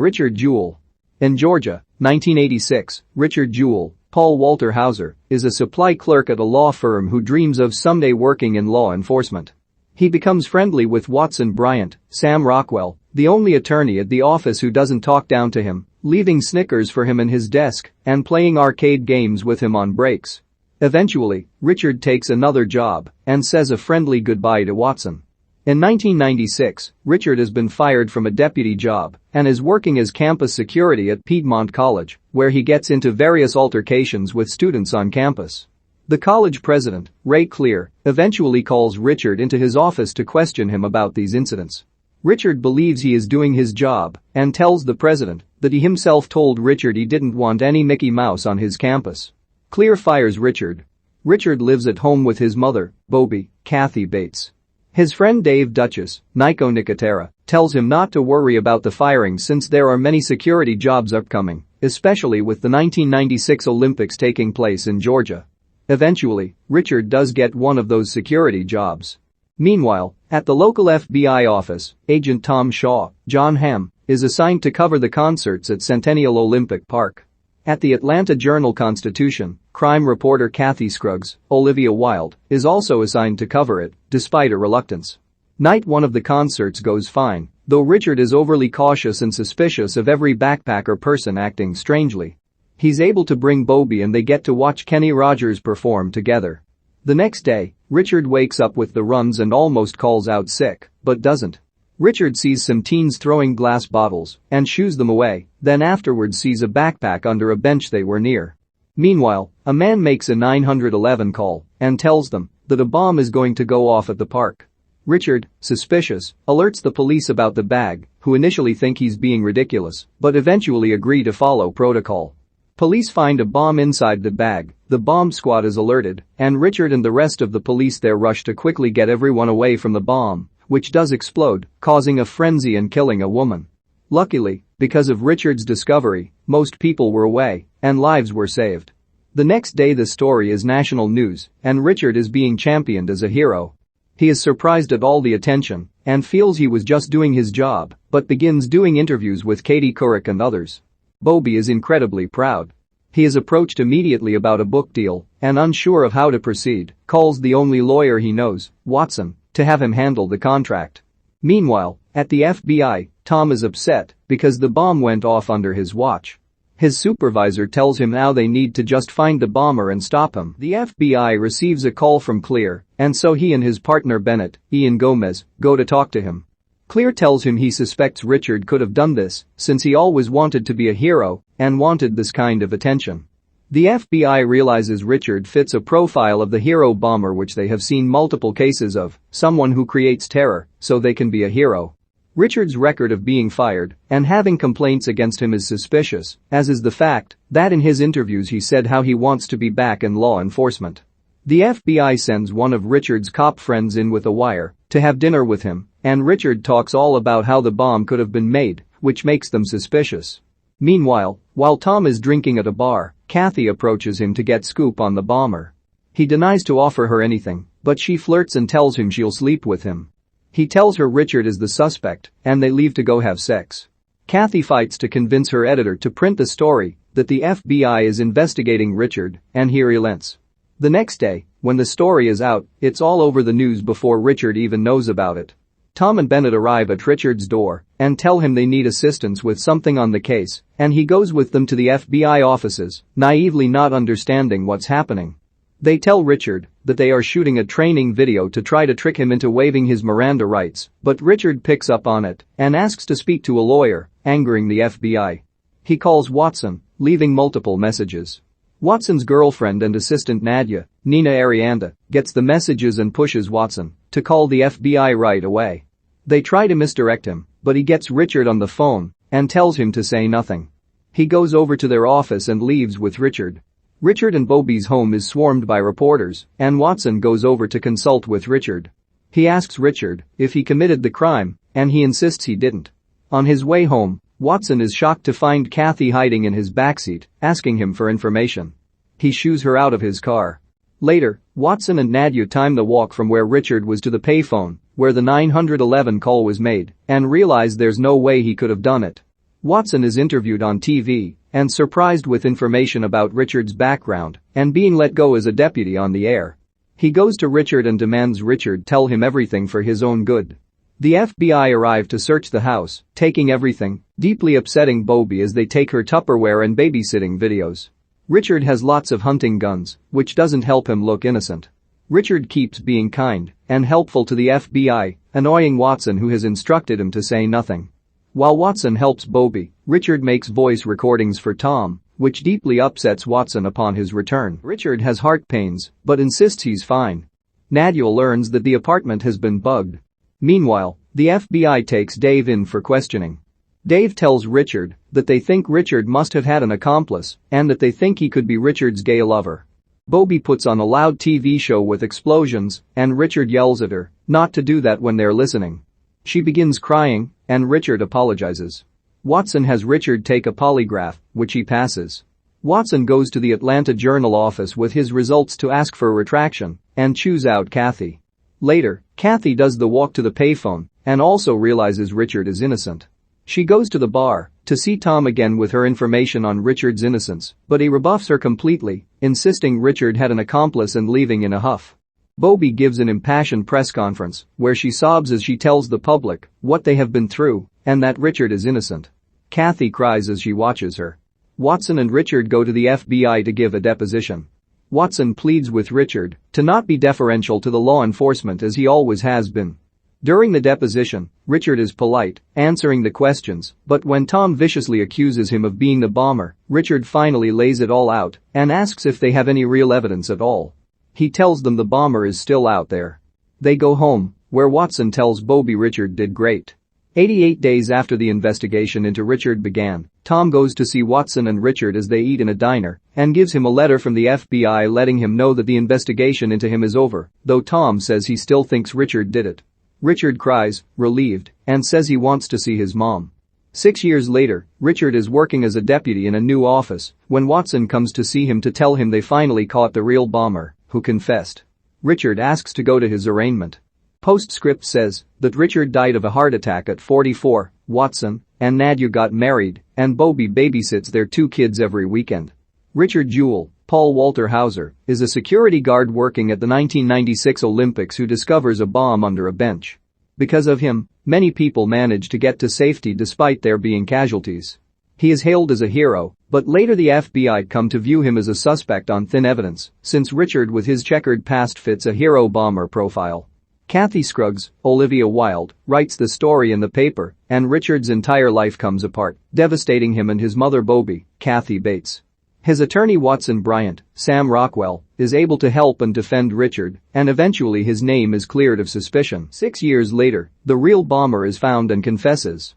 Richard Jewell. In Georgia, 1986, Richard Jewell, Paul Walter Hauser, is a supply clerk at a law firm who dreams of someday working in law enforcement. He becomes friendly with Watson Bryant, Sam Rockwell, the only attorney at the office who doesn't talk down to him, leaving Snickers for him in his desk and playing arcade games with him on breaks. Eventually, Richard takes another job and says a friendly goodbye to Watson. In 1996, Richard has been fired from a deputy job and is working as campus security at Piedmont College, where he gets into various altercations with students on campus. The college president, Ray Clear, eventually calls Richard into his office to question him about these incidents. Richard believes he is doing his job and tells the president that he himself told Richard he didn't want any Mickey Mouse on his campus. Clear fires Richard. Richard lives at home with his mother, Bobby, Kathy Bates. His friend Dave Duchess, Nico Nicotera, tells him not to worry about the firing since there are many security jobs upcoming, especially with the 1996 Olympics taking place in Georgia. Eventually, Richard does get one of those security jobs. Meanwhile, at the local FBI office, Agent Tom Shaw, John Hamm, is assigned to cover the concerts at Centennial Olympic Park. At the Atlanta Journal-Constitution, crime reporter Kathy Scruggs, Olivia Wilde, is also assigned to cover it, despite a reluctance. Night one of the concerts goes fine, though Richard is overly cautious and suspicious of every backpacker person acting strangely. He's able to bring Bobby and they get to watch Kenny Rogers perform together. The next day, Richard wakes up with the runs and almost calls out sick, but doesn't. Richard sees some teens throwing glass bottles and shoos them away, then afterwards sees a backpack under a bench they were near. Meanwhile, a man makes a 911 call and tells them that a bomb is going to go off at the park. Richard, suspicious, alerts the police about the bag, who initially think he's being ridiculous, but eventually agree to follow protocol. Police find a bomb inside the bag, the bomb squad is alerted, and Richard and the rest of the police there rush to quickly get everyone away from the bomb, which does explode, causing a frenzy and killing a woman. Luckily, because of Richard's discovery, most people were away, and lives were saved. The next day the story is national news, and Richard is being championed as a hero. He is surprised at all the attention, and feels he was just doing his job, but begins doing interviews with Katie Couric and others. Bobby is incredibly proud. He is approached immediately about a book deal, and unsure of how to proceed, calls the only lawyer he knows, Watson, to have him handle the contract. Meanwhile, at the FBI, Tom is upset because the bomb went off under his watch. His supervisor tells him now they need to just find the bomber and stop him. The FBI receives a call from Clear, and so he and his partner Bennett, Ian Gomez, go to talk to him. Clear tells him he suspects Richard could have done this since he always wanted to be a hero and wanted this kind of attention. The FBI realizes Richard fits a profile of the hero bomber which they have seen multiple cases of, someone who creates terror so they can be a hero. Richard's record of being fired and having complaints against him is suspicious, as is the fact that in his interviews he said how he wants to be back in law enforcement. The FBI sends one of Richard's cop friends in with a wire to have dinner with him, and Richard talks all about how the bomb could have been made, which makes them suspicious. Meanwhile, while Tom is drinking at a bar, Kathy approaches him to get scoop on the bomber. He denies to offer her anything, but she flirts and tells him she'll sleep with him. He tells her Richard is the suspect, and they leave to go have sex. Kathy fights to convince her editor to print the story that the FBI is investigating Richard, and he relents. The next day, when the story is out, it's all over the news before Richard even knows about it. Tom and Bennett arrive at Richard's door and tell him they need assistance with something on the case, and he goes with them to the FBI offices, naively not understanding what's happening. They tell Richard that they are shooting a training video to try to trick him into waiving his Miranda rights, but Richard picks up on it and asks to speak to a lawyer, angering the FBI. He calls Watson, leaving multiple messages. Watson's girlfriend and assistant Nadia, Nina Arianda, gets the messages and pushes Watson to call the FBI right away. They try to misdirect him, but he gets Richard on the phone and tells him to say nothing. He goes over to their office and leaves with Richard. Richard and Bobby's home is swarmed by reporters, and Watson goes over to consult with Richard. He asks Richard if he committed the crime, and he insists he didn't. On his way home, Watson is shocked to find Kathy hiding in his backseat, asking him for information. He shoos her out of his car. Later, Watson and Nadia time the walk from where Richard was to the payphone, where the 911 call was made, and realize there's no way he could have done it. Watson is interviewed on TV and surprised with information about Richard's background and being let go as a deputy on the air. He goes to Richard and demands Richard tell him everything for his own good. The FBI arrive to search the house, taking everything, deeply upsetting Bobby as they take her Tupperware and babysitting videos. Richard has lots of hunting guns, which doesn't help him look innocent. Richard keeps being kind and helpful to the FBI, annoying Watson, who has instructed him to say nothing. While Watson helps Bobby, Richard makes voice recordings for Tom, which deeply upsets Watson upon his return. Richard has heart pains, but insists he's fine. Jewell learns that the apartment has been bugged. Meanwhile, the FBI takes Dave in for questioning. Dave tells Richard that they think Richard must have had an accomplice and that they think he could be Richard's gay lover. Bobby puts on a loud TV show with explosions, and Richard yells at her not to do that when they're listening. She begins crying, and Richard apologizes. Watson has Richard take a polygraph, which he passes. Watson goes to the Atlanta Journal office with his results to ask for a retraction and choose out Kathy. Later, Kathy does the walk to the payphone and also realizes Richard is innocent. She goes to the bar to see Tom again with her information on Richard's innocence, but he rebuffs her completely, insisting Richard had an accomplice and leaving in a huff. Bobby gives an impassioned press conference where she sobs as she tells the public what they have been through and that Richard is innocent. Kathy cries as she watches her. Watson and Richard go to the FBI to give a deposition. Watson pleads with Richard to not be deferential to the law enforcement as he always has been. During the deposition, Richard is polite, answering the questions, but when Tom viciously accuses him of being the bomber, Richard finally lays it all out and asks if they have any real evidence at all. He tells them the bomber is still out there. They go home, where Watson tells Bobby Richard did great. 88 days after the investigation into Richard began, Tom goes to see Watson and Richard as they eat in a diner and gives him a letter from the FBI letting him know that the investigation into him is over, though Tom says he still thinks Richard did it. Richard cries, relieved, and says he wants to see his mom. 6 years later, Richard is working as a deputy in a new office when Watson comes to see him to tell him they finally caught the real bomber, who confessed. Richard asks to go to his arraignment. Postscript says that Richard died of a heart attack at 44, Watson and Nadia got married, and Bobby babysits their 2 kids every weekend. Richard Jewell, Paul Walter Hauser, is a security guard working at the 1996 Olympics who discovers a bomb under a bench. Because of him, many people manage to get to safety despite there being casualties. He is hailed as a hero, but later the FBI come to view him as a suspect on thin evidence, since Richard with his checkered past fits a hero bomber profile. Kathy Scruggs, Olivia Wilde, writes the story in the paper, and Richard's entire life comes apart, devastating him and his mother Bobby, Kathy Bates. His attorney Watson Bryant, Sam Rockwell, is able to help and defend Richard, and eventually his name is cleared of suspicion. 6 years later, the real bomber is found and confesses.